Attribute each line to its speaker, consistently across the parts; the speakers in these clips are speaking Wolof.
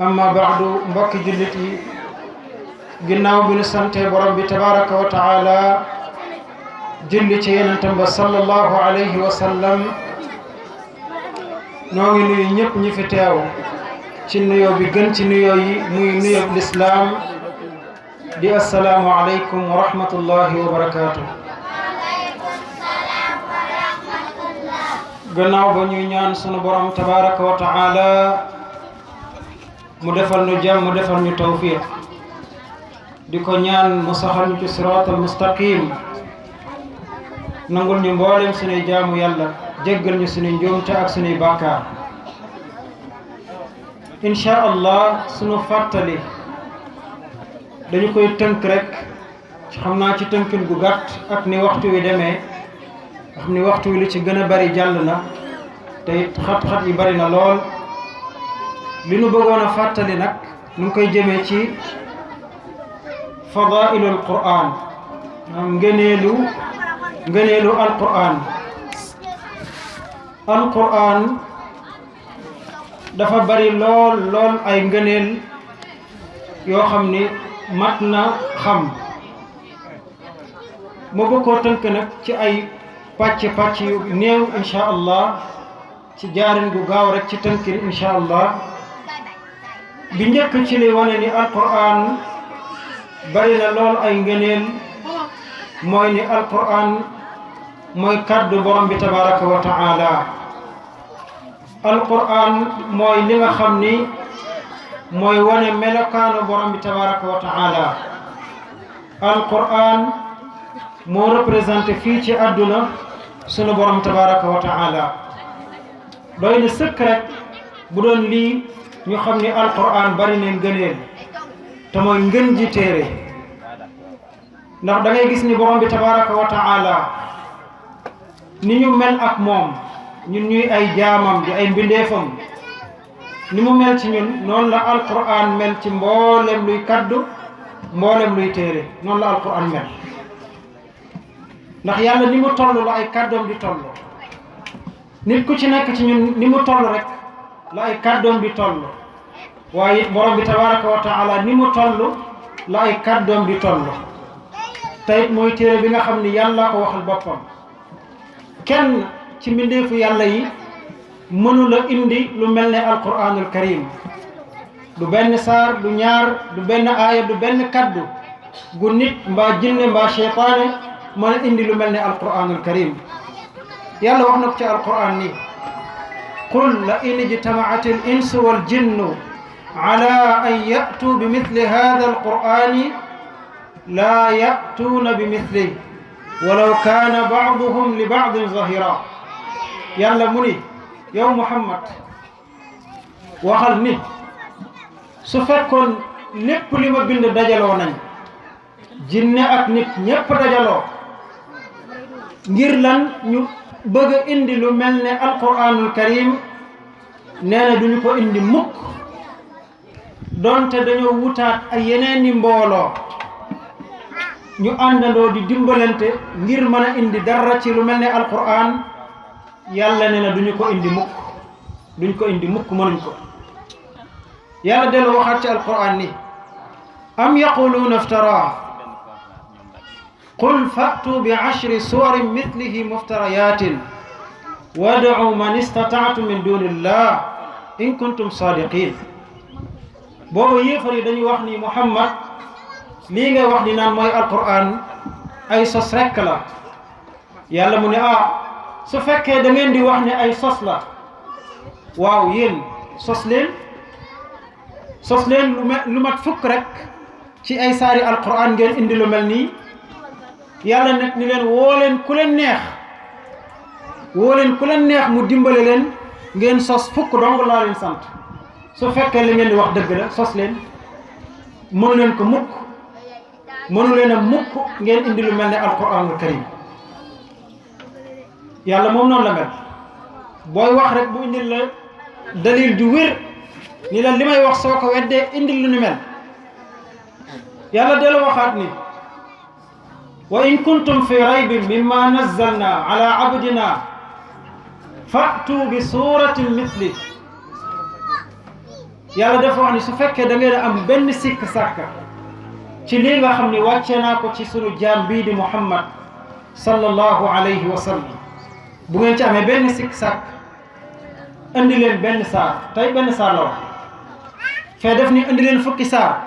Speaker 1: amma baadu mbokki jullit yi ginnaaw bi nu sante borom bi tabaraka wa taala julli ci yonentam ba sallallahu alayhi wa sallam noo ngi nuyu ñëpp ñi fi teew ci nuyoo bi gën ci nuyoo yi muy nuyoo lislaam di assalaamu alaykum wa rahmatullahi wa barakaatu. gannaaw ba ñuy ñaan sunu borom tabaraka wa taala mu defal ñu jàmm mu defal ñu tawfiq di ko ñaan mu saxal ñu ci siraatal mustaqim nangul ñu mboolem sunuy jaamu yàlla jéggal ñu sunuy njuumte ak sunuy bàkkaar. insha allah sunu fàttali dañu koy tënk rek xam naa ci tënkin gu gàtt ak ni waxtu wi demee nga xam ni waxtu wi li ci gën a bari jàll na te it xat-xat yi bari na lool. li nu bëggoon a fàttali nag nu ngi koy jëmee ci fadailul quran ngëneelu alquran dafa bari lool ay ngëneel yoo xam ni mat na xam. ma bëgg koo tënk nag ci ay pàcc yu néew insha allah ci jaarin gu gaaw rek ci tënkin insha allah. bi njëkk ci li wane ni alquran bari na lool ay ngëneel mooy ni alquran mooy kàddu borom bi tabaraka wa taala. alquran mooy li nga xam ni mooy wane melokaanu borom bi tabaraka wa taala. alquran moo représenté fii ci àdduna sunu borom tabaraka wa taala. doy na sëkk rek bu doon lii ñu xam ni alquran bari neen gëneel te mooy ngën ji téere ndax da ngay gis ni borom bi tabaraka wa taala ni ñu mel ak moom ñun ñuy ay jaamam di ay mbindeefam ni mu mel ci ñun noonu la alquran mel ci mboolem luy kaddu mboolem luy téere noonu la alquran mel ndax yàlla ni mu toll la ay kaddoom di toll nit ku ci nekk ci ñun ni mu toll rek la ay kàddoom di toll waaye it borom bi tabaraka wa taala ni mu toll la ay kàddoom di toll te it mooy téere bi nga xam ni yàlla ko waxal boppam. kenn ci mbindeefu yàlla yi mënula indi lu mel ne alquranul karim. du benn saar du ñaar du benn aaya du benn kaddu gu nit mbaa jinne mbaa cheytaane mën a indi lu mel ne alquranul karim. yàlla wax na ko ci alquran ni qul la in ijtamaat al insu wal jinnu ala an ya'tu bi mithli hadha al qur'ani la ya'tuuna bi mithlihi walaw kaana ba'duhum li ba'din zahira. yàlla mu ni yow Muhammad waxal ni su fekkoon lépp li ma bind dajaloo nañ jinne ak nit ñépp dajaloo ngir lan ñu bëgg a indi lu mel ne alquranul karim nee na duñu ko indi mukk donte dañoo wutaat ay yeneen i mbooloo ñu àndandoo di dimbalante ngir mën a indi dara ci lu mel ne alquran yàlla nee na duñu ko indi mukk mënuñ ko. yàlla dellu waxaat ci alquran ni am yaquluuna iftaraa qul fa'tu bi 10 suwarin mithlihi muftariyatin wad'u man istata'tum min dunillah in kuntum sadiqin. boobu yéefar yi dañuy wax ni Muhammad lii ngay wax di naan mooy alquran ay sos rekk la. yàlla mu ne su fekkee da ngeen di wax ne ay sos la waaw yéen sos leen lu mat fukk rek ci ay saari alquran ngeen indi lu mel nii. yàlla nag ni leen woo leen ku leen neex mu dimbale leen ngeen sos fukk dong laa leen sant. su fekkee li ngeen di wax dëgg la sos leen mënu leen ko mukk mënu leen a mukk ngeen indi lu mel ne alquranul karim. yàlla moom noonu la mel booy wax rek bu indil la dalil ju wér ni la li may wax soo ko weddee indil lu ni mel. yàlla dellu waxaat ni wa in kuntum fi raybin mimma nazzalna ala abdina fa'tu bi suratin mithli yàlla dafa wax ni su fekkee da ngeen am benn sikk sàkka ci lii nga xam ni wàcce naa ko ci sunu jaam bii di Muhammad sallallahu alayhi wa sallam bu ngeen ci amee benn sikk sàkk indi leen benn saar tey benn saar la wax fee def ni indi leen fukki saar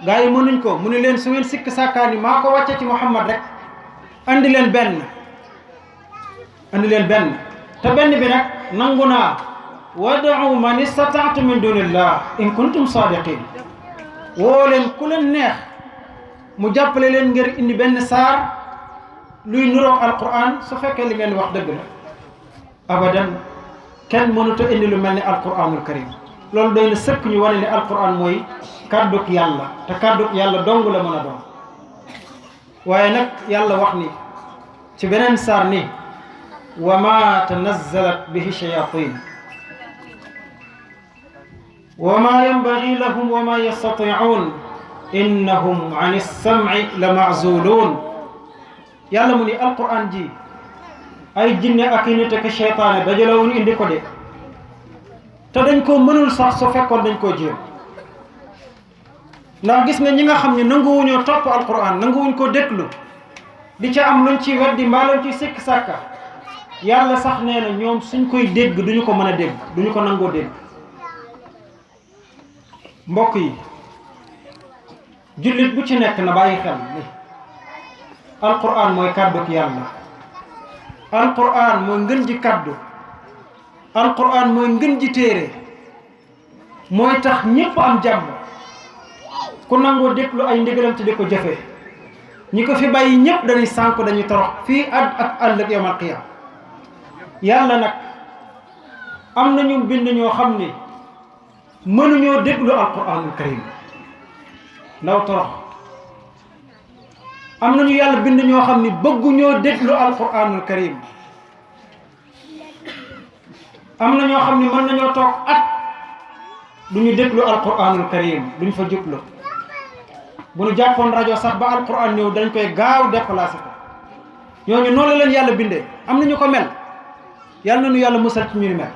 Speaker 1: gaa yi mënuñ ko mu ne leen su ngeen sikk sàkkaa ni maa ko wàcce ci Muhammad rek indi leen benn te benn bi nag nangu naa wad'u man istata'tu min dunillah in kuntum sadiqin woo leen ku leen neex mu jàppale leen ngir indi benn saar luy nuroog alquran su fekkee li ngeen wax dëgg la abadan kenn mënut a indi lu mel ni alquranul karim loolu doy na sëkk ñu wane ne alquran mooy kàdduk yàlla te kàdduk yàlla dong la mën a doon waaye nag yàlla wax ni ci beneen saar ni wa ma tanazzalat bihi shayatin wa ma yanbaghi lahum wa ma yastati'un innahum an as-sam'i la ma'zulun yàlla mu ni alquran ji ay jinne ak i nit ak cheytaane dajalawuñu indi ko de te dañ koo mënul sax su fekkoon dañ koo jéem ndax gis nga ñi nga xam ne nanguwuñoo topp alquran nanguwuñ ko déglu di ca am luñ ci weddi mbaa luñ ci sikk sàkka yàlla sax nee na ñoom suñ koy dégg duñu ko mën a dégg duñu ko nangoo dégg mbokk yi jullit bu ci nekk na bàyyi xel ni alquran mooy kàdduk yàlla alquran mooy ngën ji kàddu alquran mooy ngën ji téere mooy tax ñépp am jàmm ku nangoo déglu ay ndigalam te di ko jëfe ñi ko fi bàyyi ñépp dañuy sànku dañuy torox fii ak ëllëg yawmal qiyaama yàlla nag am na ñu bind ñoo xam ni mënuñoo déglu alquranul karim ndaw torox am nañu yàlla bind ñoo xam ni bëgguñoo déglu alquranul karim am na ñoo xam ni mën nañoo toog at duñu déglu alquranul karim duñ fa jublu bu ñu jàppoon rajo sax ba alquran ñëw dañ koy gaaw déplacé ko ñooñu noonu la leen yàlla bindee am nañu ko mel yàlla nañu yàlla musal ci ñu ni mel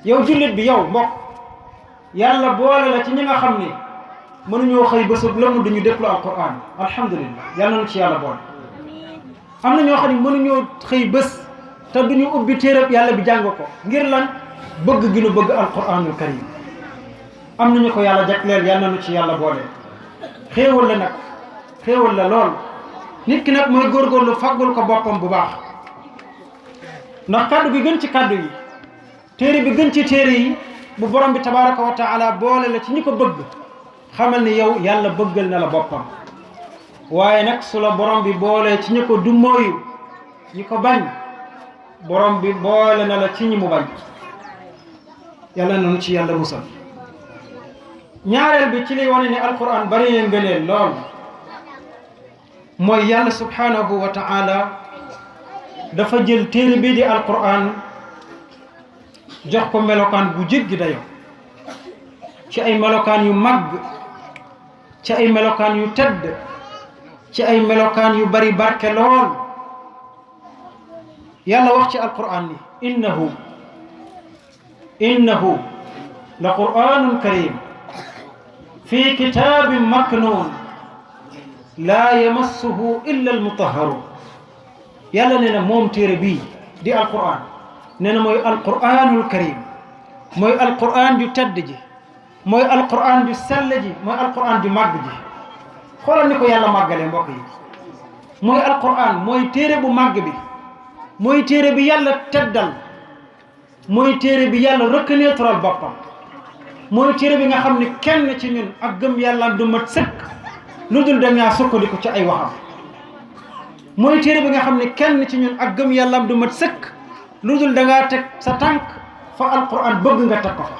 Speaker 1: yow jullit bi yow mbokk yàlla boole la ci ñi nga xam ni mënuñoo xëy bésub lëmm duñu déglu alquran alhamdulillah yàlla nañu ci yàlla boole am na ñoo xam ne mënuñoo xëy bés te duñu ubbi téereb yàlla bi jàng ko ngir lan bëgg gi nu bëgg alquranul karim am nañu ko yàlla jagleel yàlla nañu ci yàlla boole xéewal la nag xéewal la lool nit ki nag mooy góorgóorlu faggul ko boppam bu baax ndax kàddu gi gën ci kàddu yi téere bi gën ci téere yi bu borom bi tabaraka wa taala boole la ci ñi ko bëgg xamal ni yow yàlla bëggal na la boppam waaye nag su la borom bi boole ci ñi ko du mooyu ñi ko bañ borom bi boole na la ci ñi mu bañ yàlla nanu ci yàlla musal ñaareel bi ci liy wane ne alquran bari na ngëneel lool mooy yàlla subhanahu wa taala dafa jël téere bii di alquran jox ko melokaan bu jéggi dayo ci ay melokaan yu màgg ci ay melokaan yu tedd ci ay melokaan yu bari barke lool yàlla wax ci alquran ni innahu la qur'anun karim fi kitabin maknun laa yamassuhu illa almutahharun yàlla nee na moom téere bii di alquran nee na mooy alquranul karim mooy alquran ju tedd ji mooy alquran ju sell ji mooy alquran ju màgg ji xoolal ni ko yàlla màggalee mbokk yi mooy alquran mooy téere bu màgg bi mooy téere bi yàlla teddal mooy téere bi yàlla reconnaîtral boppam mooy téere bi nga xam ne kenn ci ñun ak gëm yàlla du mat sëkk lu dul dangaa sukkandiku ci ay waxam mooy téere bi nga xam ne kenn ci ñun ak gëm yàlla du mat sëkk lu dul dangaa teg sa tànk fa alquran bëgg nga teg ko fa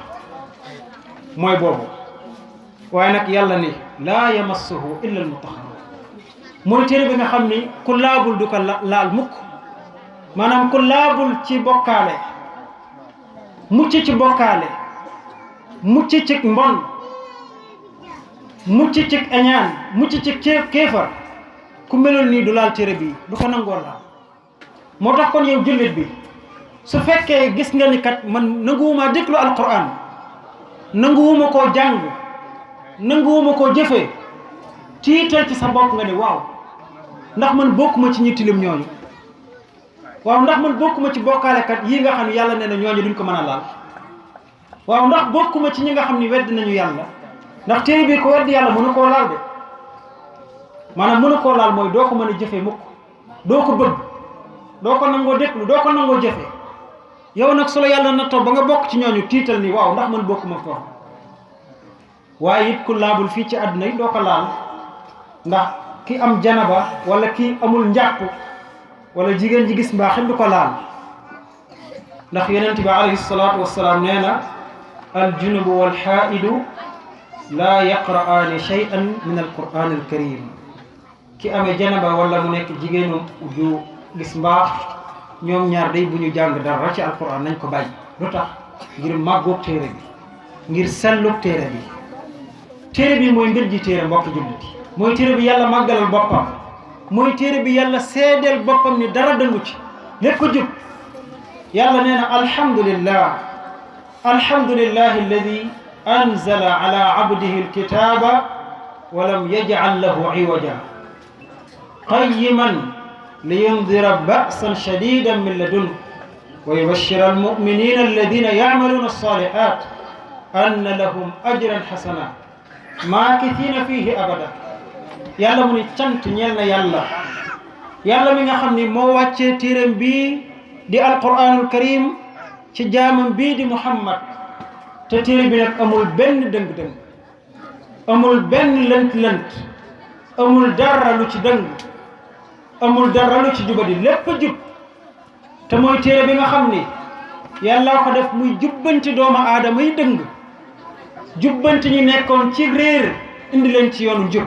Speaker 1: mooy boobu waaye nag yàlla ni laa yamassuhu illa almutahharun mooy téere bi nga xam ni ku laabul du ko laal mukk maanaam ku laabul ci bokkaale mucc ci bokkaale mucc ci mbon mucc ci añaan mucc ci kéefar ku melul nii du laal téere bi du ko nangoo laal moo tax kon yow jullit bi su fekkee gis nga ni kat man nanguwuma déglu alquran nanguwuma koo jàng nanguwuma koo jëfee tiital ci sa bopp nga ne waaw ndax man bokkuma ci ñi tilim ñooñu waaw ndax man bokkuma ci bokkaalekat yii nga xam ne yàlla nee na ñooñu duñ ko mën a laal waaw ndax bokkuma ci ñi nga xam ne wedd nañu yàlla ndax téere bi ko wedd yàlla mënu koo laal de maanaam mënu koo laal mooy doo ko mën a jëfee mukk doo ko bëgg doo ko nangoo déglu doo ko nangoo jëfee yow nag su la yàlla nattoo ba nga bokk ci ñooñu tiital ni waaw ndax man bokkuma foofu waaye it ku laabul fii ci àdduna yi doo ko laal ndax ki am janaba wala ki amul njàpp wala jigéen ji gis mbaaxit du ko laal ndax yonent bi alayhi salaatu wassalaam nee na al junubu wal xaaidu laa yaqra'aani shay'an min al qur'an al karim ki amee janaba wala mu nekk jigéenu ju gis mbaax ñoom ñaar day bu ñu jàng dara ci alquran nañ ko bàyyi lu tax ngir màggoog téere bi ngir sellug téere bi téere bi mooy ngën ji téere mbokk jullit mooy téere bi yàlla màggalal boppam mooy téere bi yàlla seedeel boppam ni dara dëngu ci lépp jub yàlla nee na alhamdulillahi alladi anzala ala abdihi alkitaba wa lam yaj'al lahu iwaja qayyiman liyundira ba'san shadidan min ladunhu wa yubashshira almu'minina alladina ya'maluna as-salihat anna lahum ajran hasana maakithina fihi abada yàlla mu ni cant ñeel na yàlla mi nga xam ni moo wàccee téeram bii di alquranul karim ci jaamam bii di muhammad te téere bi nag amul benn dëng-dëng amul benn lënt-lënt amul dara lu ci dëng amul dara lu ci jubadi lépp jub te mooy téere bi nga xam ni yàlla ko def muy jubbanti doomu aadama yi dëng jubbanti ñi nekkoon ci réer indi leen ci yoonu jub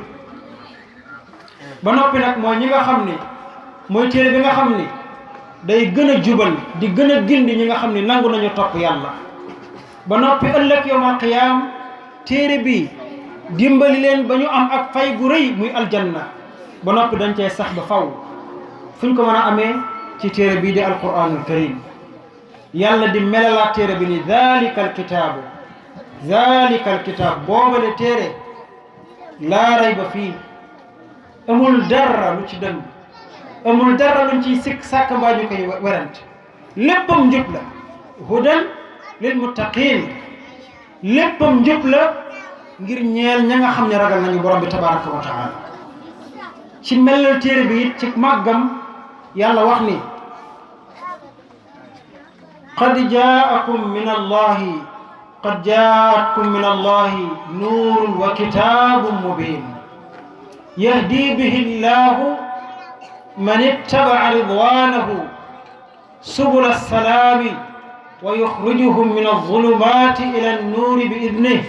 Speaker 1: ba noppi nag mooy ñi nga xam ni mooy téere bi nga xam ni day gën a jubal di gën a gindi ñi nga xam ni nangu nañu topp yàlla ba noppi ëllëg yawmal qiyaam téere bi dimbali leen ba ñu am ak fay gu rëy muy aljanna ba noppi dañ cee sax ba faw fu ñu ko mën a amee ci téere bii di alquranul karim yàlla di melalaat téere bi ni dhalika alkitaab boobale téere laa rayba fii amul dara lu ci dëng amul dara luñ ciy sikk sàkk mbaa ñu koy werante léppam njub la hudan lil muttaqin léppam njub la ngir ñeel ña nga xam ne ragal nañu borom bi tabaraka wa taala ci mellal téere bi it ci màggam yàlla wax ni qad jaatkum min allahi nuurun wa kitaabun mubin yahdi bihi llahu man ittaba'a ridwanahu subula as-salaami wa yukhrijuhum min adh-dhulumati ila an-nuuri bi idnihi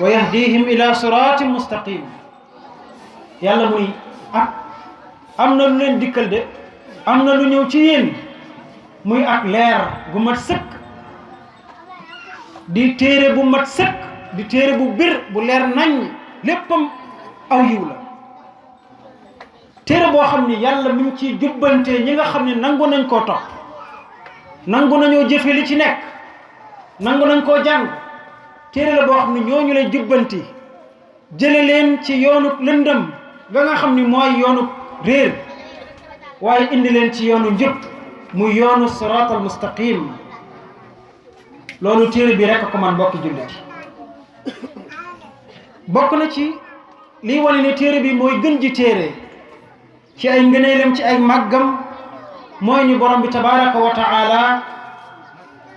Speaker 1: wa yahdihim ila siratin mustaqim yàlla muy am na lu leen dikkal de am na lu ñëw ci yéen muy ak leer gu mat sëkk di téere bu mat sëkk di téere bu bir bu leer nañ léppam aw yiw la téere boo xam ni yàlla mi ngi ciy jubbante ñi nga xam ne nangu nañ koo topp nangu nañoo jëfe li ci nekk nangu nañ koo jàng téere la boo xam ne ñooñu lay jubbanti jële leen ci yoonu lëndëm ga nga xam ni mooy yoonu réer waaye indi leen ci yoonu njub muy yoonu siraatal mustaqim loolu téere bi rekk ko man bokki jullit bokk na ci lii wane ne téere bi mooy gën ji téere ci ay ngëneelam ci ay màggam mooy ni borom bi tabaraka wa taala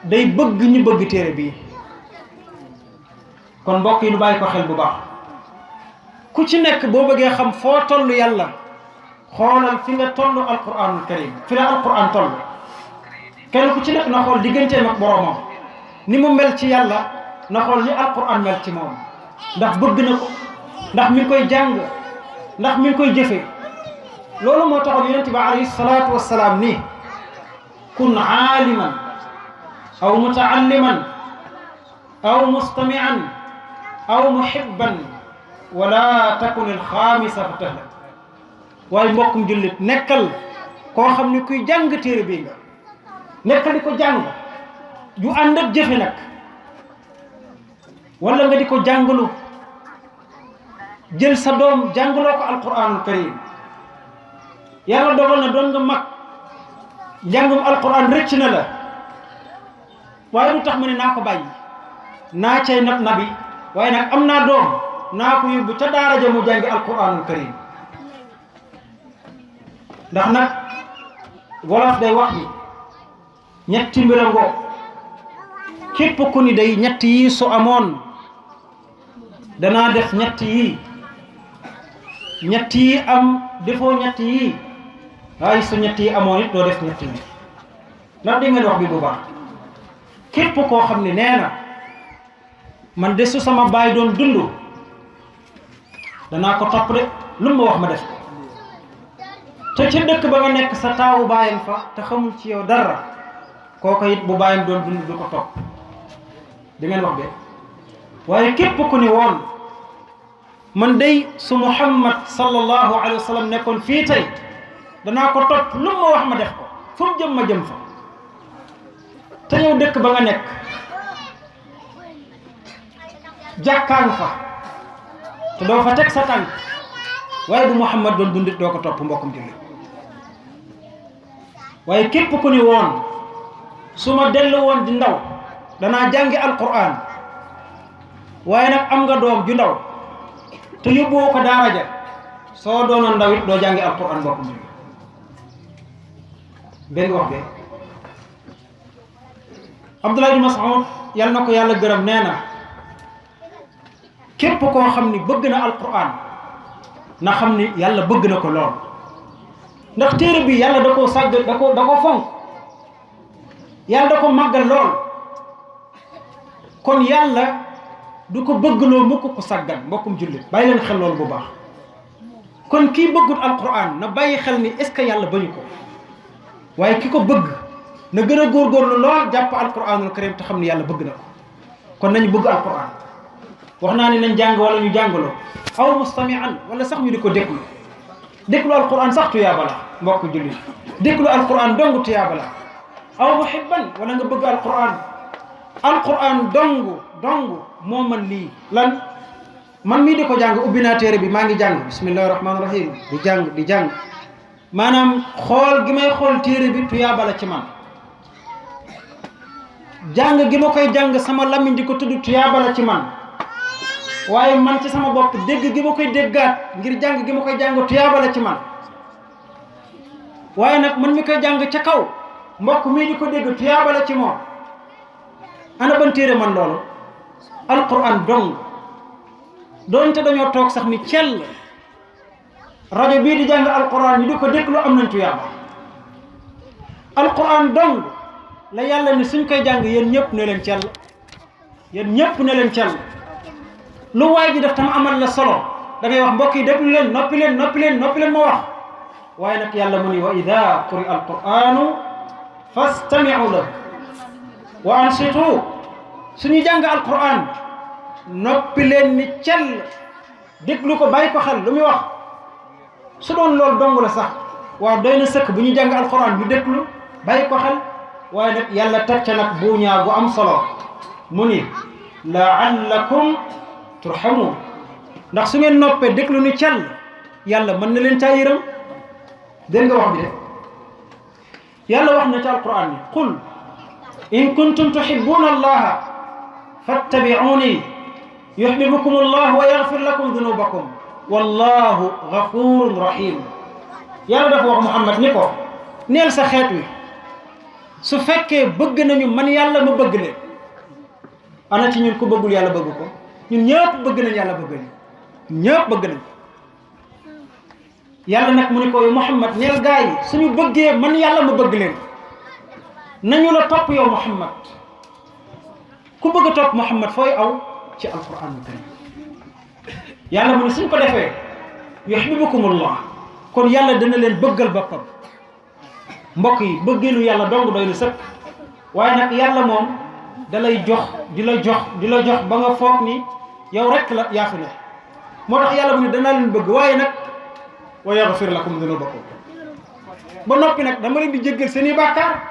Speaker 1: day bëgg ñu bëgg téere bi kon mbokk yi nu bàyyi ko xel bu baax ku ci nekk boo bëggee xam foo toll yàlla xoolal fi nga toll alquranul karim fi la alquran toll kenn ku ci nekk na xool digganteem ak boromam ni mu mel ci yàlla na xool ni alquran mel ci moom ndax bëgg na ko ndax mi ngi koy jàng ndax mi ngi koy jëfe loolu moo taxoon yonent bi alayhi salaatu wassalaam ni kun aaliman aw mutaalliman aw mustamian aw muhibban wala takun alxaamisa fa tahlak waaye mbokkum jullit nekkal koo xam ni kuy jàng téere bi nga nekkal di ko jàng ju ànd ak jëfe nag wala nga di ko jàngalu jël sa doom jàngaloo ko alquranul karim yàlla dogal na doon nga mag njàngum alquran rëcc na la waaye du tax mu ne naa ko bàyyi naa cay nabi waaye nag am naa doom naa ko yóbbu ca daara ja mu jàngi alquranul karim ndax nag wolof day wax ni ñetti mbir a ngoo képp ku ni day ñett yi su amoon danaa def ñett yi am defoo ñett yi waaye su ñett yi amoon it doo def ñett yi ndax di ngeen wax bi bu baax képp koo xam ne nee na man de su sama baay doon dund danaa ko topp de lu ma wax ma def ko te ca dëkk ba nga nekk sa taawu baayam fa te xamul ci yow dara kooku it bu baayam doon dund du ko topp di ngeen wax de waaye képp ku ni woon man day su Muhammad sallallahu alayhi wa sallam nekkoon fii tey danaa ko topp lu ma wax ma def ko fu mu jëm ma jëm fa te yow dëkk ba nga nekk jàkkaan fa te doo fa teg sa tànk waaye bu Muhammad doon dundit doo ko topp mbokkum jullit waaye képp ku ni woon su ma dellu woon di ndaw danaa jàngi alquran waaye nag am nga doom ju ndaw te yóbbuwoo ko daara ja soo doonoon ndaw it doo jàngi alquran mbokkum jullit benn wax de Abdullah ibn Mas'ud yal na ko yàlla gërëm nee na képp koo xam ni bëgg na alquran na xam ni yàlla bëgg na ko lool ndax téere bi yàlla da koo sàgg da ko fonk yàlla da ko màggal lool kon yàlla du ko bëggloo mukk ko sàggan mbokkum jullit bàyyi leen xel loolu bu baax kon kii bëggut alquran na bàyyi xel ni est-ce que yàlla bañu ko waaye ki ko bëgg na gën a góorgóorlu lool jàpp alquranul karim te xam ni yàlla bëgg na ko kon nañu bëgg alquran wax naa ni nañ jàng wala ñu jàngaloo aw mustami'an wala sax ñu di ko déglu alquran sax tuyaaba la mbokk jullit déglu alquran dong tuyaaba la aw muhibban wala nga bëgg alquran dong moo man lii lan man mii di ko jàng ubbi naa téere bi maa ngi jàng bismillahi rahmaani rahim di jàng maanaam xool gi may xool téere bi tuyaaba la ci man jàng gi ma koy jàng sama làmmiñ di ko tudd tuyaaba la ci man waaye man ci sama bopp dégg gi ma koy déggaat ngir jàng gi ma koy jàng tuyaaba la ci man waaye nag man mi koy jàng ca kaw mbokk mii di ko dégg tuyaaba la ci moom ana ban téere man loolu alquran dong doonte dañoo toog sax ni cell rajo bii di jàng alquran ñu di ko déglu am nañ tuyaaba alquran dong la yàlla ni suñ koy jàng yéen ñëpp ne leen cell lu waay ji def tam amal la solo da ngay wax mbokk yi déglu leen noppi leen ma wax waaye nag yàlla mu ni wa ida quri alquranu fastami'u lahu wa ansitu suñu jàng alquran noppi leen ni cell déglu ko bàyyi ko xel lu muy wax su doon loolu dong la sax waaw doy na sëkk bu ñu jàng alquran ñu déglu bàyyi ko xel waaye nag yàlla teg ca nag buuñaa gu am solo mu ni la'allakum turhamun ndax su ngeen noppee déglu ni cell yàlla mën na leen caa yërëm dégg nga wax bi de yàlla wax na ci alquran ni qul in kuntum tuhibbuna allaha fattabi'uni yuhibbukum allah wa yaghfir lakum dhunubakum wallahu ghafurun rahim yàlla dafa wax Muhammad ni ko neel sa xeet wi su fekkee bëgg nañu man yàlla ma bëgg leen ana ci ñun ku bëggul yàlla bëgg ko ñun ñëpp bëgg nañ yàlla bëgg nañ ñëpp bëgg nañ yàlla nag mu ni ko yow Muhammad neel gaa yi suñu bëggee man yàlla ma bëgg leen nañu la topp yow Muhammad ku bëgg a topp Muhammad fooy aw ci alquran karim yàlla mu ni suñ ko defee yuhibbukumullah kon yàlla dana leen bëggal boppam mbokk yi bëggeelu yàlla dong doy na sëkk waaye nag yàlla moom da lay jox di la jox ba nga foog ni yow rek la yaa fi ne moo tax yàlla mu ne danaa leen bëgg waaye nag wa yaghfir lakum dunubakum ba noppi nag dama leen di jéggal seeni bàkkaar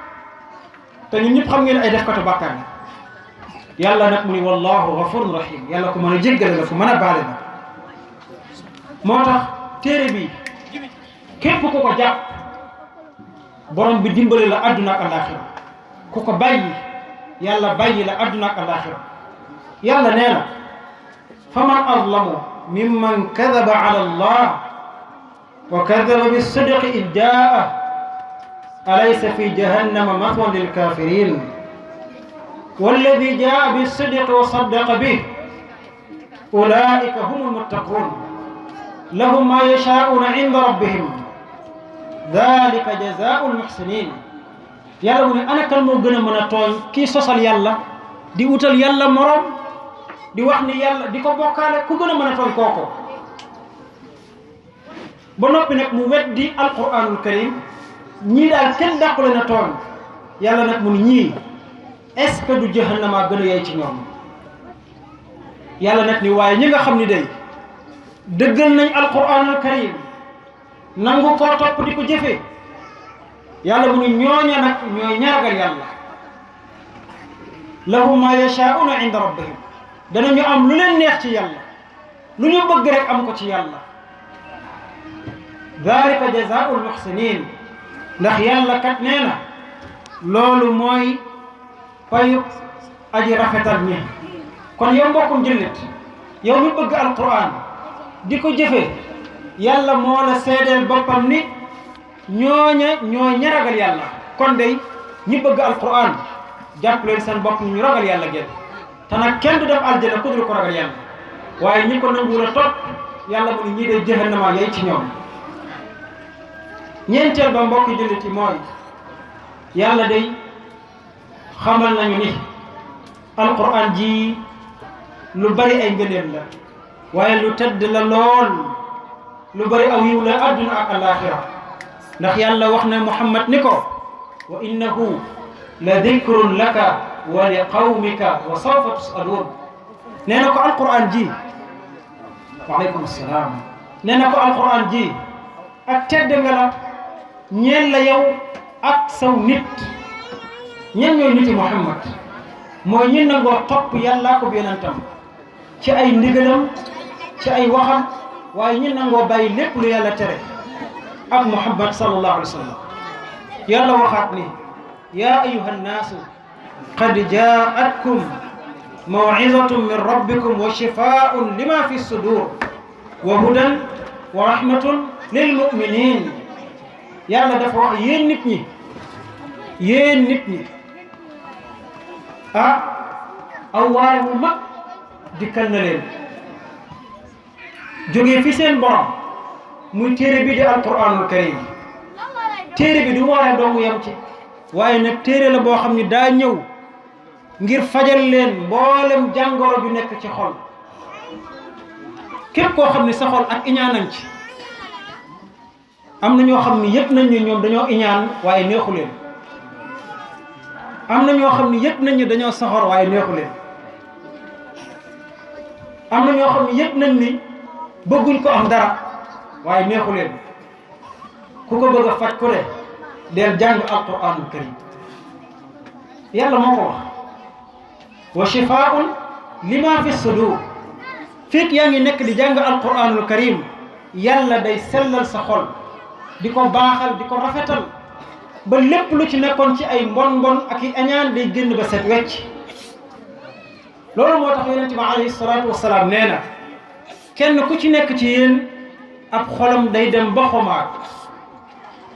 Speaker 1: te ñun ñëpp xam ngeen ay def katu bàkkaar la yàlla nag mu ni wallahu ghafurun rahim yàlla ko mën a jéggale la ko mën a baale la moo tax téere bi képp ku ko jàpp borom bi dimbali la adduna ak alaxira ku ko bàyyi yàlla bàyyi la adduna ak alaxira yàlla nee na faman azlamu mimman kadaba ala allah wa kadaba bisidqi id jaa alaysa fi jahannama mathwan lilkafirin walladi jaa bisidqi wa saddaqa bih ulaika hum almuttaqun lahum ma yashaa'una inda rabbihim dalika jazaa'u almuhsinin yàlla mu ne ana kan moo gën a mën a tooñ kii sosal yàlla di utal yàlla morom di wax ni yàlla di ko bokkaale ku gën a mën a tooñ kooko ba noppi nag mu weddi alquranul karim ñii daal kenn dàqule na tooñ yàlla nag mu ni ñii est-ce que du jahannama gën a yey ci ñoom yàlla nag ni waaye ñi nga xam ni day dëggal nañ alquranul karim nangu koo topp di ko jëfe yàlla mu ni ñooña nag ñooy ñaagal yàlla lahum ma yashaa'una inda rabbihim danañu am lu leen neex ci yàlla lu ñu bëgg rek am ko ci yàlla dalika jazaa'ul muhsinin ndax yàlla kat nee na loolu mooy payu aji rafetal ñi kon yow mbokkum jullit yow mi bëgg alquran di ko jëfe yàlla moo la seedeel boppam ni ñooña ñooy ña ragal yàlla kon day ñi bëgg alquran jàpp leen seen bopp ni ñu ragal yàlla génn te nag kenn du dem aljana ku dul ko ragal yàlla waaye ñi ko nanguwul a topp yàlla mu ni ñii day jahannama yey ci ñoom ñeenteel ba mbokki jullit yi mooy yàlla day xamal nañu ni alquran ji lu bari ay ngëneel la waaye lu tedd la lool lu bari aw yiw la adduna ak alaxira ndax yàlla wax na muhammad ni ko wa innahu la dikrun laka wa li qawmika wa sawfa tusaluun nee na ko alquran ji waaleykum salaam nee na ko alquran ji ak tedd nga la ñeel la yow ak saw nit ñen ñooy niti muhammad mooy ñi nangoo topp yàllaa ko yonentam ci ay ndigalam ci ay waxam waaye ñi nangoo bàyyi lépp lu yàlla tere ak muhammad sallallahu alayhi wa sallam yàlla waxaat ni yaa ayuha nnaasu qad jaatkum maw'izatun min rabbikum wa shifaa'un lima fi sudur wa hudan wa rahmatun lil mu'minin yàlla dafa wax yéen nit ñi aw waare mu mag dikkal na leen jógee fi seen borom muy téere bi di alquranul karim téere bi du waare doomu yam ci waaye nag téere la boo xam ni daa ñëw ngir fajal leen mboolem jàngoro ju nekk ci xol képp koo xam ni sa xol ak iñaanam ci am na ñoo xam ni yëpp nañ ni ñoom dañoo iñaan waaye neexu leen am na ñoo xam ni yëpp nañ ni dañoo soxor waaye neexu leen am na ñoo xam ni yëpp nañ ni bëgguñ ko am dara waaye neexu leen ku ko bëgg a faj ku ne del jàng alquranul karim yàlla moo ko wax wa shifaa'un lima fi sudur fekk yaa ngi nekk di jàng alquranul karim yàlla day sellal sa xol di ko baaxal di ko rafetal ba lépp lu ci nekkoon ci ay mbon ak i añaan day génn ba set wecc loolu moo tax yonent bi alayhi salaatu wasalaam nee na kenn ku ci nekk ci yéen ab xolam day dem ba xomaat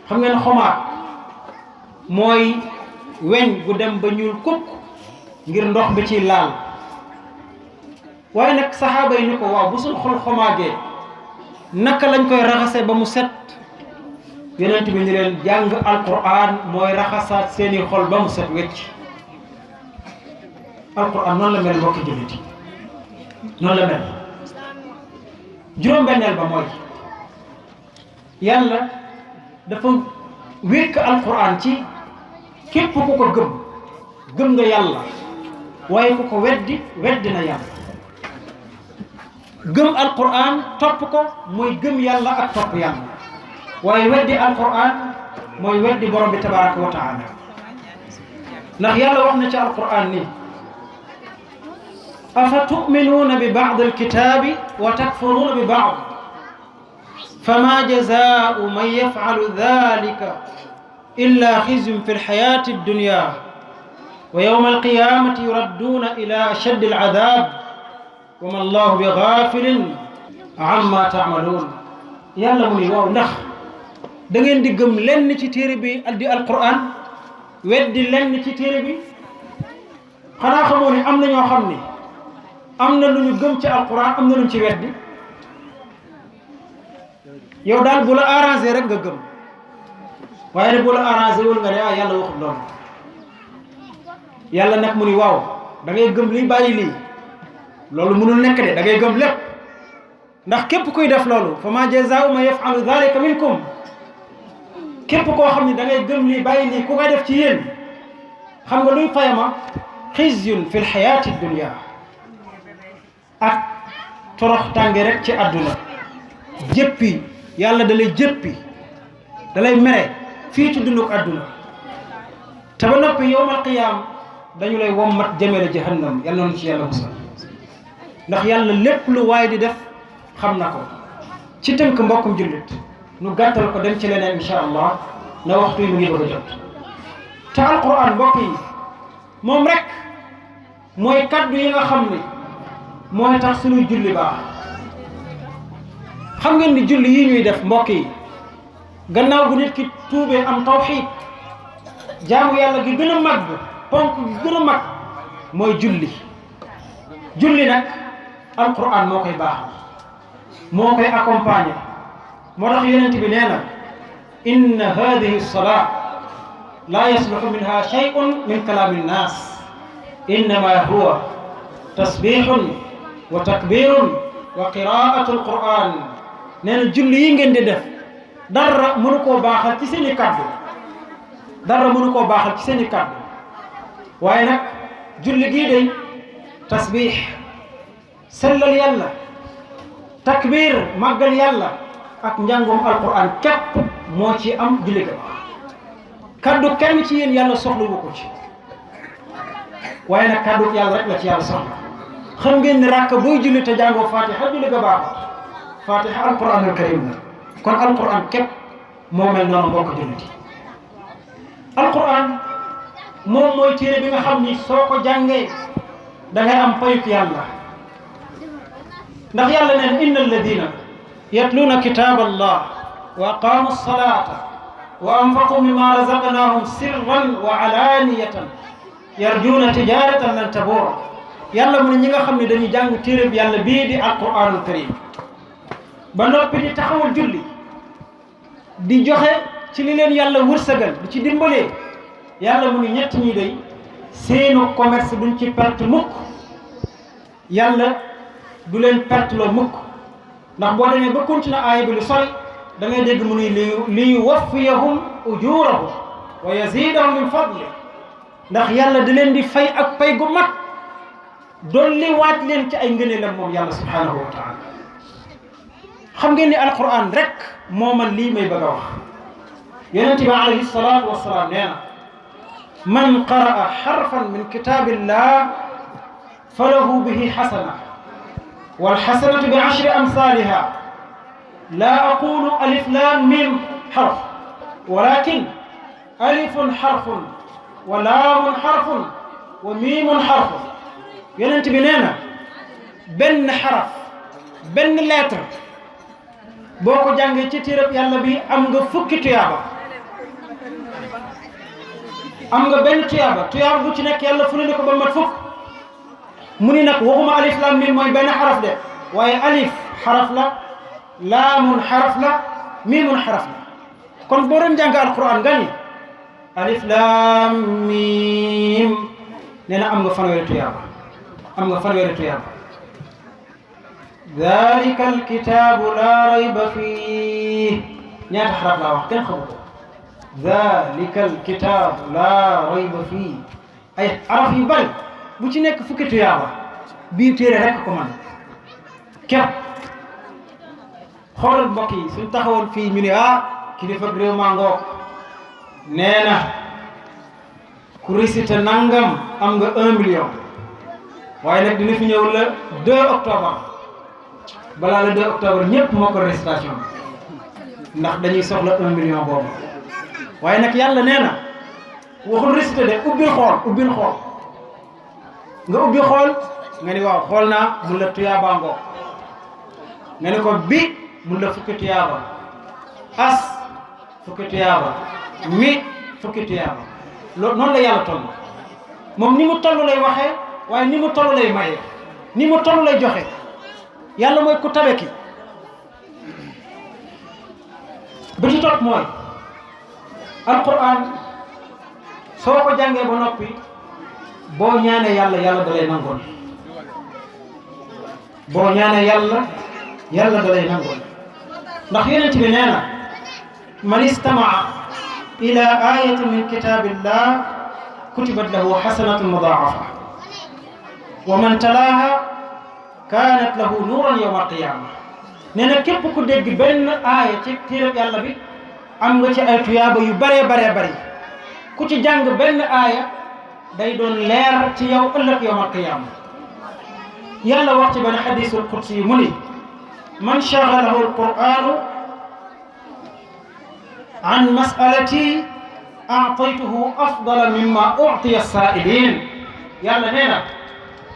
Speaker 1: xam ngeen xomaat mooy weñ gu dem ba ñuul kukk ngir ndox bi ciy laal waaye nag saxaaba yi ni ko waaw bu suñ xol xomaagee naka lañ koy raxase ba mu set yonent bi ni leen jàng alquran mooy raxasaat seeni xol ba mu set wecc alquran noonu la mel mbokki jullit yi noonu la mel juróom-benneel ba mooy yàlla dafa wékk alquran ci képp ku ko gëm nga yàlla waaye ku ko weddi na yàlla gëm alquran topp ko mooy gëm yàlla ak topp yàlla waaye weddi alquran mooy weddi borom bi tabaraka wa taala ndax yàlla wax na ci alquran ni أفتؤمنون ببعض الكتاب وتكفرون ببعض فما جزاء من يفعل ذلك إلا خزي في الحياة الدنيا ويوم القيامة يردون إلى أشد العذاب وما الله بغافل عما تعملون yàlla mu ni waaw ndax da ngeen di gëm lenn ci téere bi di alquran weddi lenn ci téere bi xanaa xamoo ni am na ñoo xam ni am na lu ñu gëm ci alquran am na lu ñu ci weddi yow daal bu la arrangé rek nga gëm waaye nag bu la arrangé wul nga ne ah yàlla waxul loolu yàlla nag mu ni waaw da ngay gëm lii bàyyi lii loolu mënul nekk de da ngay gëm lépp ndax képp kuy def loolu fa ma jazaa'u man yaf'alu dhalika minkum képp koo xam ne da ngay gëm lii bàyyi lii ku koy def ci yéen xam nga luy fayama xizyun fi lxayaati dunia ak torox tànge rek ci àdduna jëppi yàlla da lay jëppi da lay mere fii ci dunduk àdduna te ba noppi yowmal qiyaam dañu lay wommat jëmele jahannam yàlla noonu ci yàlla musal ndax yàlla lépp lu waay di def xam na ko ci tënk mbokkum jullit nu gàttal ko dem ci leneen insha allah na waxtu yi mu ngi bëgg a jot te alquran mbokk yi moom rek mooy kaddu yi nga xam ni mooy tax suñuy julli baax xam ngeen ni julli yi ñuy def mbokk yi gannaaw bu nit ki tuubee am tawxiid jaamu yàlla gi gën a mag ponk gi gën a mag mooy julli nag alquran moo koy baax moo koy accompagner moo tax yonent bi nee na inna hadihi salaa laa yasluxu minha shay'un min kalaami nnaas innama huwa tasbixun wa takbirun wa qiraatu alquran nee na julli yi ngeen di def dara mënu koo baaxal ci seen i kàddu dara mënu koo baaxal ci seen i kàddu waaye nag julli gii day tasbix sellal yàlla takbir màggal yàlla ak njàngum alquran képp moo ci am julli ga kaddu kenn ci yéen yàlla soxla wu ko ci waaye nag kaddu yàlla rek la ci yàlla soxla xam ngeen ni ràkk booy julli te jàngoo fatiha julli ga baaxut fatiha alquranul karim la kon alquran képp moo mel noonu mbokk julliti alquran moom mooy téere bi nga xam ni soo ko jàngee da ngay am payuk yàlla ndax yàlla neen inna alladina yatluuna kitaaba allah wa aqaamu alsalata wa anfaqu mimma razaqnahum sirran wa alaniyatan yarjuuna tijaratan lan tabuur yàlla mu ne ñi nga xam ne dañuy jàng téere bi yàlla bii di alquranul karim ba noppi di taxawal julli di joxe ci li leen yàlla wërsëgal di ci dimbalee yàlla mu ne ñett ñi day seenu commerce duñ ci perte mukk yàlla du leen perte loo mukk ndax boo demee ba continuer aaya bi lu sori da ngay dégg mu ni li yuwaffiyahum ujurahum wa yazidahum min fadli ndax yàlla da leen di fay ak pay gu mat dolli waat leen ci ay ngëneelam moom yàlla subhanahu wa taala xam ngeen ni alquran rek moo man lii may bëgg a wax yonente bi alayhi salaatu wasalaam nee na man qaraa xarfan min kitaabillah falahu bihi xasana walxasanatu bi ashri amsaliha la aqulu alif lam mim xarf walakin alifun xarfun wa laamun xarfun wa miimun xarfun yonent bi nee na benn xaraf benn lettre boo ko jàngee ci téereb yàlla bi am nga fukki tuyaaba am nga benn tuyaaba bu ci nekk yàlla fu ne ko ba mat fukk mu ni nag waxuma alif lam mim mooy benn xaraf de waaye alif xaraf la laamun xaraf la miimun xaraf la kon boo doon jàng alquran nga ni alif lam mim nee na am nga fanweeri tuyaaba dalika alkitaabu laa rayba fii ñaata xaraf laa wax kenn xamu ko dalika alkitaabu laa rayba fii ay araf yu bari bu ci nekk fukki tuyaaba bii téere rekk ko man képp xoolal mbokk yi suñ taxawoon fii ñu ne kilifa réew maa ngoog nee na ku récité nangam am nga 1 million waaye nag dina fi ñëw le 2 octobre balaa le 2 octobre ñëpp moo ko récitation ndax dañuy soxla 1 million boobu waaye nag yàlla nee na waxul récité de ubbil xool nga ubbi xool nga ni waaw xool naa mun la tuyaaba ngoo nga ni ko bi mun la fukki tuyaaba as fukki tuyaaba mi fukki tuyaaba loolu noonu la yàlla toll moom ni mu toll lay waxee waaye ni mu toll lay maye ni mu toll lay joxe yàlla mooy ku tabe ki bi ci topp mooy alquran soo ko jàngee ba noppi boo ñaanee yàlla da lay nangoon boo ñaanee yàlla da lay nangoon ndax yonent bi nee na man istamaa ila ayatin min kitabillah kutibat lahu hasanatun mudaafa wa man talaaha kaanat lahu nuuran yawma alqiyama nee na képp ku dégg benn aaya ci téereb yàlla bi am nga ci ay tuyaaba yu baree bari ku ci jàng benn aaya day doon leer ci yow ëllëg yawma alqiyama yàlla wax ci benn xadiisul qudsi yi mu ni man shagalahu alquranu an masalati aataytuhu afdala mimma utiya saa'ilin yàlla nee na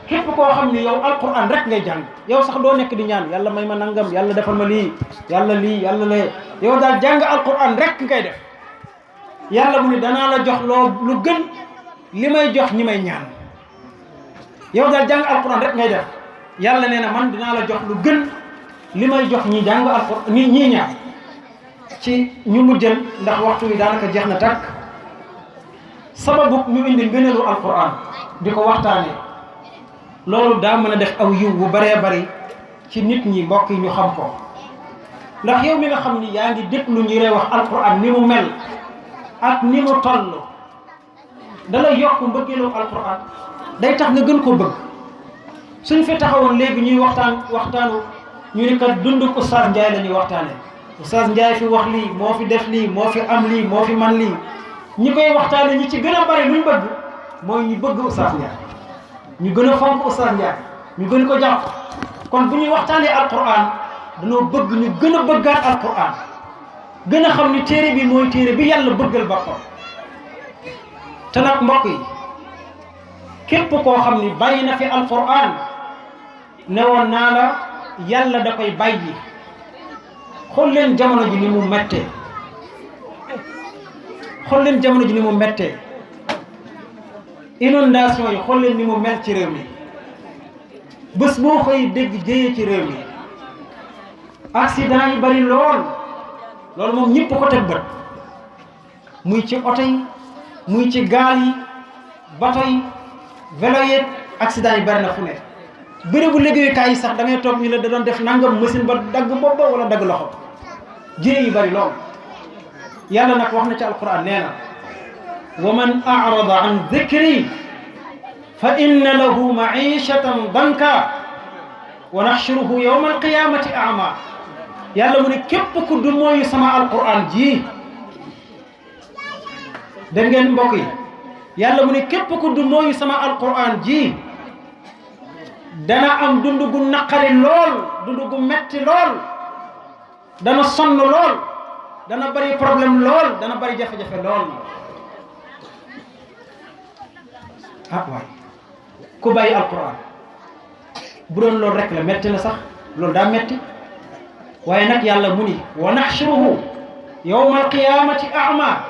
Speaker 1: képp koo xam ni yow alquran rek ngay jàng yow sax doo nekk di ñaan yàlla may ma nangam yàlla defal ma lii yàlla lee yow daal jàng alquran rek ngay def yàlla mu ni danaa la jox lu gën li may jox ñi may ñaan yow daal jàng alquran rek ngay def yàlla nee na man dinaa la jox lu gën li may jox ñi jàng alquran ñii ñaan ci ñu mujjal ndax waxtu wi daanaka jeex na tàkk sababu ñu indi ngëneelu alquran di ko waxtaanee loolu daa mën a def aw yiw bu baree bari ci nit ñi mbokk yi ñu xam ko ndax yow mi nga xam ni yaa ngi déglu ñu lay wax alquran ni mu mel ak ni mu toll da lay yokk mbëggeelu alquran day tax nga gën ko bëgg suñ fi taxawoon léegi ñuy waxtaanu ñu ni kat dunduk Oustaz Ndiaye la ñuy waxtaanee Oustaz Ndiaye fi wax lii moo fi def lii moo fi am lii moo fi man lii ñi koy waxtaane ñi ci gën a bari luñ bëgg mooy ñu bëgg Oustaz Ndiaye ñu gën a fonk Oustaz Ndiaye ñu gën ko jàpp kon bu ñuy waxtaanee alquran dañoo bëgg ñu gën a bëggaat alquran gën a xam ni téere bi mooy téere bi yàlla bëggal boppam te nag mbokk yi képp koo xam ni bàyyi na fi alquran ne woon naa la yàlla da koy bàyyi xool leen jamono ji ni mu mettee xool leen jamono ji ni mu mettee inondation yi xool leen ni mu mel ci réew mi bés boo xëy dégg jëyee ci réew mi accident yi bari loolu moom ñëpp ko teg bët muy ci oto yi muy ci gaal yi bato yi vélo yi accident yi bari na fu ne bérébu liggéeyukaay yi sax da ngay toog ñu la da doon def nangam machine ba dagg bopp ba wala dagg loxo jëye yi bari lool yàlla nag wax na ci alquran nee na wa man arada an dikri fa inna lahu maishatan danka wa naxshuruhu yawma alqiyamati ama yàlla mu ne képp ku du mooyu sama alquran ji dégg ngeen mbokk yi yàlla mu ne képp ku du mooyu sama alquran ji dana am dund gu naqari lool dund gu metti lool dana sonn lool dana bari problème lool dana bari jafe-jafe lool waay ku bàyyi alquran bu doon loolu rek la metti na sax loolu daa metti waaye nag yàlla mu ni wa naxshuruhu yawmal qiyaamati a'ma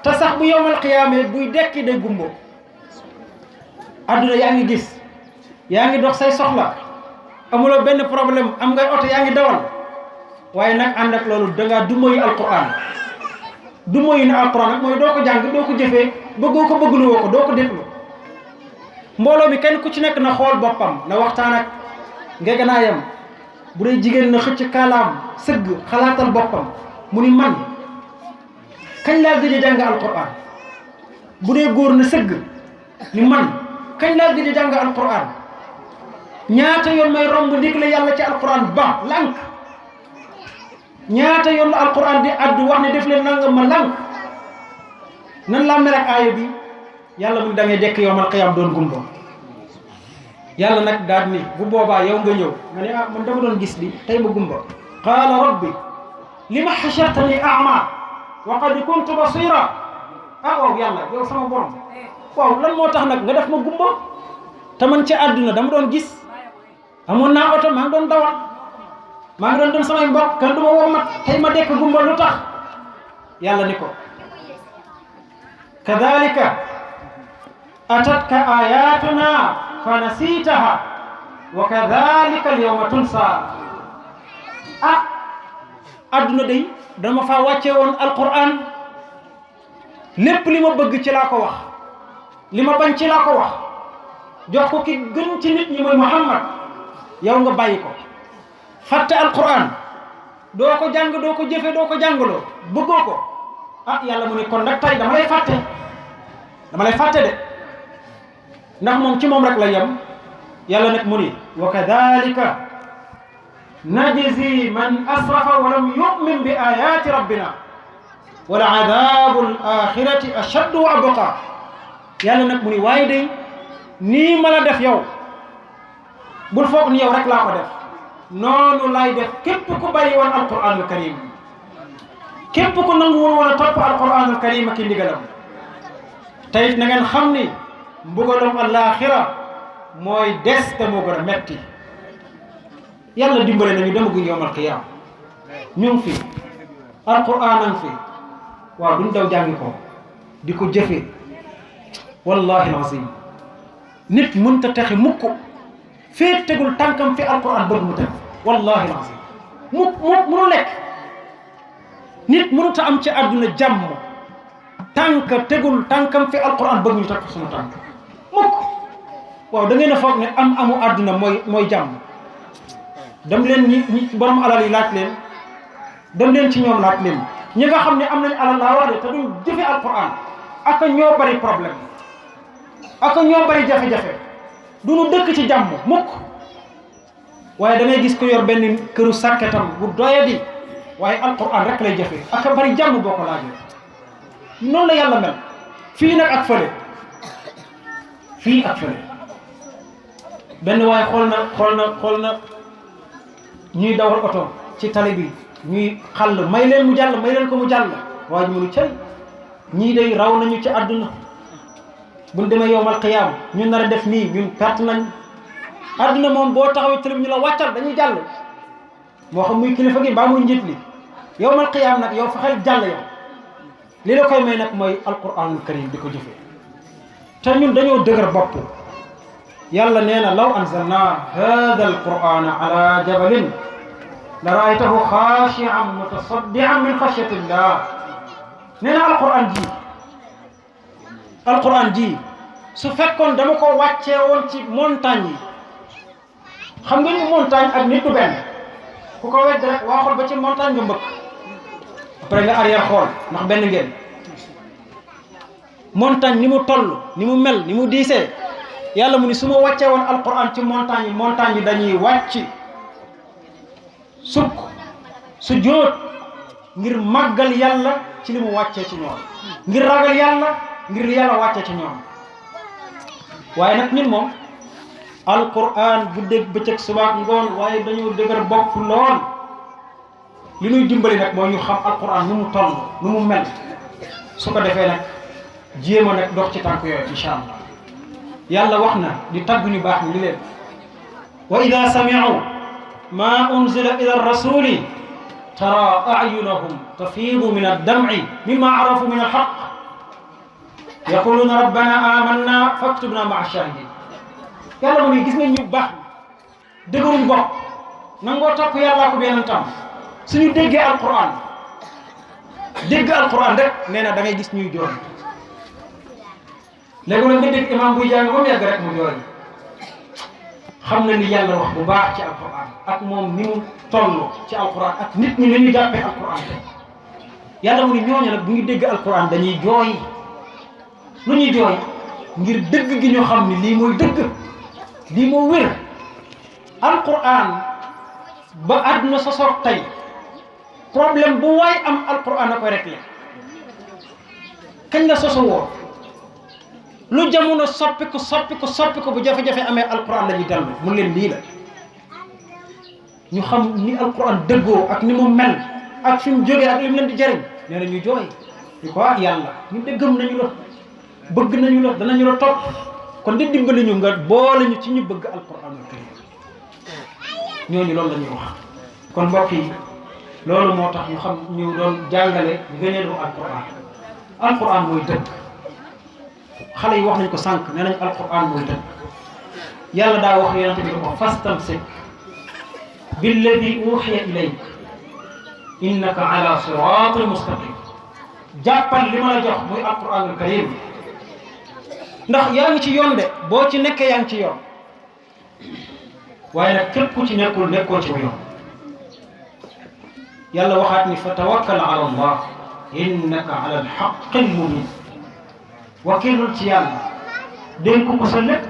Speaker 1: te sax bu yawmal qiyaama buy dekki day gumbo adduna yaa ngi gis yaa ngi dox say soxla amuloo benn problème am ngay oto yaa ngi dawal waaye nag ànd ak loolu dangaa dumóoyu alquran dumóoyu ne alquran nag mooy doo ko jàng doo ko jëfee bëggoo ko bëggluwoo ko doo ko déglu mbooloo mi kenn ku ci nekk na xool boppam na waxtaan ak ngeganaayam bu dee jigéen na xëcc kaalaam sëgg xalaatal boppam mu ni man kañ laa gëj a jàng alquran bu dee góor na sëgg ni man kañ laa gëj a jàng alquran ñaata yoon may romb ndigal yàlla ci alquran ba lànk ñaata yoon la alquran di addu wax ne def leen nangam ma lànk nan laa mel ak aaya bi yàlla mu da ngay dekk yowmal qiyaam doon gumbo yàlla nag daal ni bu boobaa yow nga ñëw nga ne man dama doon gis li tey ma gumba qaala rabbi lima hashartani a'ma wa qad kuntu basira waaw yàlla yow sama borom waaw lan moo tax nag nga def ma gumba te man ci àdduna dama doon gis amoon naa oto maa ngi doon dawal maa ngi doon dem samay mbokk kan du ma wommat tey ma dekk gumba lu tax yàlla ni ko kadhalika atatka ayatuna fa nasitaha wa kadhalika al-yawma tunsa adduna day dama faa wàcce woon alquran lépp li ma bëgg ci laa ko wax li ma bañ ci laa ko wax jox ko ki gën ci nit ñi mooy Muhammad yow nga bàyyi ko fàtte alquran doo ko jàng doo ko jëfe doo ko jàngaloo bëggoo ko yàlla mu ne kon nag tey dama lay fàtte de ndax moom ci moom rek la yem yàlla nag mu ni wa kadhalika najzi man asrafa wa lam yu'min bi ayati rabbina wala adabu al-akhirati ashaddu wa abqa yàlla nag mu ni waaye day nii ma la def yow bul foog ni yow rek laa ko def noonu laay def képp ku bàyyi woon alquranul karim képp ku nanguwul woon a topp alquranul karim ak i ndigalam tey na ngeen xam ni mbugalum alaxira mooy des te moo gën a metti yàlla dimbale nañu demaguñ yowmal qiyaam ñu ngi fi alquran a ngi fi waaw duñ daw jàngi ko di ko jëfe wallahi alazim nit mënta texe mukk fee tegul tànkam fi alquran bëgg mu teg wallahi alazim munu lekk nit mënuta am ci àdduna jàmm tànk tegul tànkam fi alquran bëgg ñu teg ko sunu tànk mukk waaw da ngeen a foog ne amu àdduna mooy jàmm dem leen ñi borom alal yi laaj leen dem leen ci ñoom laaj leen ñi nga xam ne am nañ alal laa wax de te duñ jëfe alquran aka ñoo bari problème aka ñoo bari jafe-jafe du ñu dëkk ci jàmm mukk waaye da ngay gis ko yor benn këru sàkketam bu doyadi waaye alquran rek lay jafe aka bari jàmm boo ko laajee noonu la yàlla mel fii nag ak fële fii ak fële benn waaye xool na ñuy dawal oto ci tali bi ñuy xàll may leen ko mu jàll waaye ñu mënu cay ñii day raw nañu ci àdduna buñ demee yowmal qiyaam ñun nar a def nii ñun perte nañ àdduna moom boo taxawee tëlëm ñu la wàccal dañuy jàll moo xam muy kilifa gi mbaa muy njiit li yowmal qiyaam nag yow fexeel jàll yow li la koy may nag mooy alquranul karim di ko jëfee te ñun dañoo dëgër bopp yàlla nee na law anzalna hada alqurana ala jabalin la raaytahu xaashian mutasaddian min xashyatillah nee na alquran ji su fekkoon dama ko wàccee woon ci montagne yi xam nga ni montagne ak nit du benn ku ko wedd rek waa xool ba ci montagne nga mbëkk après nga arrière xool ndax benn ngeen montagne ni mu toll ni mu mel ni mu diisee yàlla mu ni su ma wàccee woon alquran ci montagne yi dañuy wàcc sukk su jóot ngir màggal yàlla ci li mu wàccee ci ñoom ngir ragal yàlla ngir li yàlla wàccee ci ñoom waaye nag ñun moom alquran bu dégg bëccëg subaak ngoon waaye dañoo dëgër bopp lool li ñuy dimbali nag mooy ñu xam alquran nu mu toll nu mu mel su ko defee nag jéem a nag dox ci tànk yooyu incha allah yàlla wax na di tagg ñu baax ni leen wa ida sami'u ma unzila ila rasuli tara a'yunahum tafiidu min ad-dam'i mimma arafu min al-haqq yaquluna rabbana amanna faktubna ma'a ash-shahidin yàlla mu ne gis nga ñu baax dëgëruñ bopp nangoo topp yàllaa ko yonentam suñu déggee alquran rek nee na da ngay gis ñuy jooy léegi nag nga dégg imam buy jàng ba mu yàgg rek mu jooy xam na ni yàlla wax bu baax ci alquran ak moom ni mu toll ci alquran ak nit ñi ni ñu jàppee alquran te yàlla mu ni ñooñu nag bu ñu dégg alquran dañuy jooy lu ñuy jooy ngir dëgg gi ñu xam ni lii mooy dëgg lii moo wér alquran ba àdduna sosoog tey problème bu waay am alquran a koy réglé kañ la soso woo lu jamono soppiku bu jafe-jafe amee alquran la ñuy dellu mun leen lii la ñu xam ni alquran dëggoo ak ni mu mel ak fi mu jógee ak li mu leen di jëriñ nee na ñu jooy di ko yàlla ñu de gëm nañu la bëgg nañu la danañu la topp kon di dimbali ñu nga boole ñu ci ñu bëgg alquranul karim ñooñu loolu la ñuy wax kon mbokk yi loolu moo tax ñu xam ñu doon jàngale ngëneelu alquran mooy dëgg xale yi wax nañ ko sànq nee nañ alquran mooy dëgg yàlla daa wax yonente bi ko fastamsik billadi uxiya ilayk innaka ala siratin mustaqim jàppal li ma la jox muy alquranul karim ndax yaa ngi ci yoon de boo ci nekkee yaa ngi ci yoon waaye nag képp ku ci nekkul nekkoo ci yoon yàlla waxaat ni fa tawakkal ala allah innaka ala alxaqil mubin wakiilul ci yàlla dénk ko sa lépp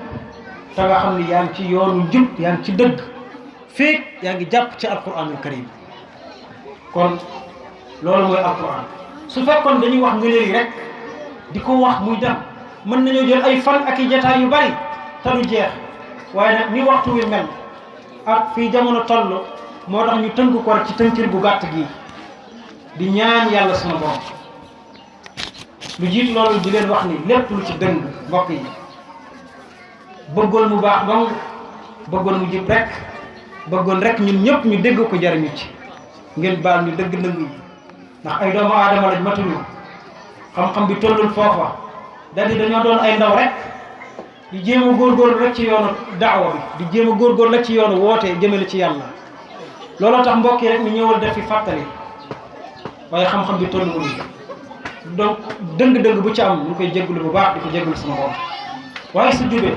Speaker 1: te nga xam ni yaa ngi ci yoonu njub yaa ngi ci dëgg féeg yaa ngi jàpp ci alquranul karim kon loolu mooy alquran su fekkoon dañuy wax ngëneel yi rek di ko wax muy dem mën nañoo jël ay fan ak i jataay yu bari te du jeex waaye nag ni waxtu wi mel ak fii jamono toll moo tax ñu tënk ko rek ci tënkir bu gàtt gi di ñaan yàlla sunu borom lu jiit loolu di leen wax ni lépp lu ci dëng mbokk yi bëggoon mu baax dong bëggoon mu jub rek bëggoon rek ñun ñëpp ñu dégg ko jariñu ci ngeen baal ñu dëgg ndëng yi ndax ay doomu aadama lañ matuñu xam-xam bi tollul foofa daldi dañoo doon ay ndaw rek di jéem a góorgóorlu rek ci yoonu daawa bi di jéem a góorgóorlu rek ci yoonu woote jëmale ci yàlla looloo tax mbokk yi rek ñu ñëwal def fi fàttali waaye xam-xam bi tolluwul donc dëng-dëng bu ci am ñu koy jégalu bu baax di ko jégalu sama bopp waaye su jubee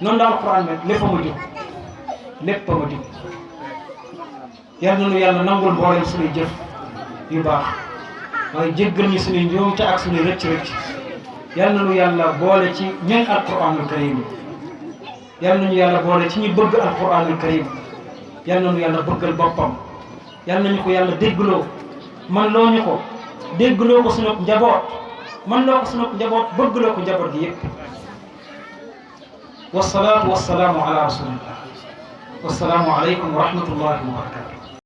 Speaker 1: noonu la alquran mel lépp a ma jub lépp a ma jub yal na nu yàlla nangul mboolem suñuy jëf yu baax waaye jéggal ñu suñuy njuumte ak suñuy rëcc-rëcc yal na nu yàlla boole ci ñoŋ alquranul karim yal nañu yàlla boole ci ñu bëgg alquranul karim yal na nu yàlla bëggal boppam yal nañu ko yàlla déggloo man loo ñu ko déggloo ko sunu njaboot man loo ko sunu njaboot bëggloo ko njaboot gi yëpp wasalaatu wasalaamu ala rasulillah wasalaamu aleykum wa rahmatullahi wa barakatu